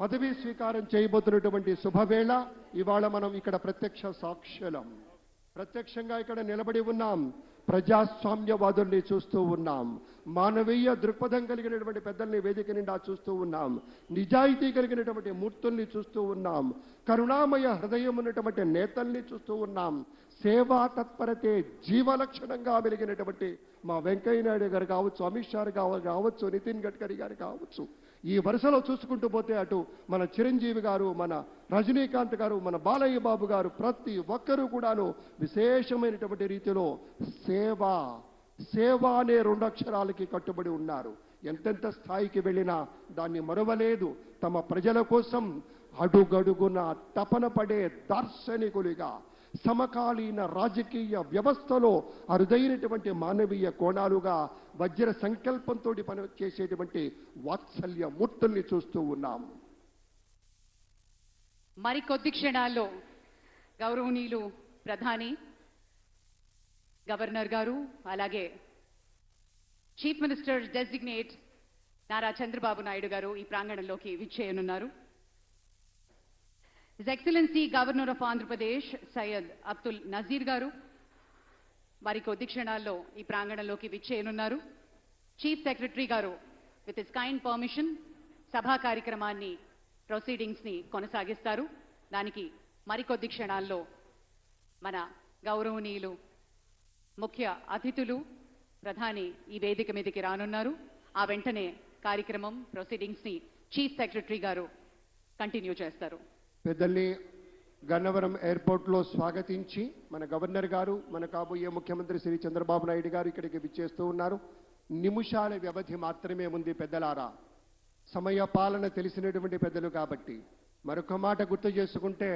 పదవీ స్వీకారం చేయబోతున్నటువంటి శుభవేళ ఇవాళ మనం ఇక్కడ ప్రత్యక్ష సాక్షులం. ప్రత్యక్షంగా ఇక్కడ నిలబడి ఉన్నాం. ప్రజాస్వామ్యవాదుల్ని చూస్తూ ఉన్నాం. మానవీయ దృక్పథం కలిగినటువంటి పెద్దల్ని వేదిక నిండా చూస్తూ ఉన్నాం. నిజాయితీ కలిగినటువంటి మూర్తుల్ని చూస్తూ ఉన్నాం. కరుణామయ హృదయం ఉన్నటువంటి నేతల్ని చూస్తూ ఉన్నాం. సేవా తత్పరతే జీవలక్షణంగా వెలిగినటువంటి మా వెంకయ్య నాయుడు గారు కావచ్చు, అమిత్ షా గారు కావచ్చు, నితిన్ గడ్కరీ గారు కావచ్చు. ఈ వరుసలో చూసుకుంటూ పోతే అటు మన చిరంజీవి గారు, మన రజనీకాంత్ గారు, మన బాలయ్య బాబు గారు, ప్రతి ఒక్కరూ కూడాను విశేషమైనటువంటి రీతిలో సేవ అనే 2 అక్షరాలకి కట్టుబడి ఉన్నారు. ఎంతెంత స్థాయికి వెళ్ళినా దాన్ని మరవలేదు. తమ ప్రజల కోసం అడుగడుగున తపన పడే దార్శనికులుగా సమకాలీన రాజకీయ వ్యవస్థలో అరుదైనటువంటి మానవీయ కోణాలుగా వజ్ర సంకల్పంతో పని చేసేటువంటి వాత్సల్య మూర్తుల్ని చూస్తూ ఉన్నాం. మరికొద్ది క్షణాల్లో గౌరవనీయులు ప్రధాని, గవర్నర్ గారు, అలాగే chief minister designate Nara Chandrababu Naidu గారు ఈ ప్రాంగణంలోకి విచ్చేయనున్నారు. His excellency governor of Andhra Pradesh Syed Abdul Nazeer గారు మరికొద్ది క్షణాల్లో ఈ ప్రాంగణంలోకి విచ్చేయనున్నారు. చీఫ్ సెక్రటరీ గారు విత్ హిస్ కైండ్ పర్మిషన్ సభా కార్యక్రమాన్ని ప్రొసీడింగ్స్ ని కొనసాగిస్తారు. దానికి మరికొద్ది క్షణాల్లో మన గౌరవనీయులు ముఖ్య అతిథులు ప్రధాని ఈ వేదిక మీదకి రానున్నారు. ఆ వెంటనే కార్యక్రమం ప్రొసీడింగ్స్ ని చీఫ్ సెక్రటరీ గారు కంటిన్యూ చేస్తారు. పెద్దల్ని గన్నవరం ఎయిర్పోర్ట్ లో స్వాగతించి మన గవర్నర్ గారు, మన కాబోయే ముఖ్యమంత్రి శ్రీ చంద్రబాబు నాయుడు గారు ఇక్కడికి విచ్చేస్తూ ఉన్నారు. నిమిషాల వ్యవధి మాత్రమే ఉంది పెద్దలారా. సమయ పాలన తెలిసినటువంటి పెద్దలు కాబట్టి మరొక మాట గుర్తు చేసుకుంటే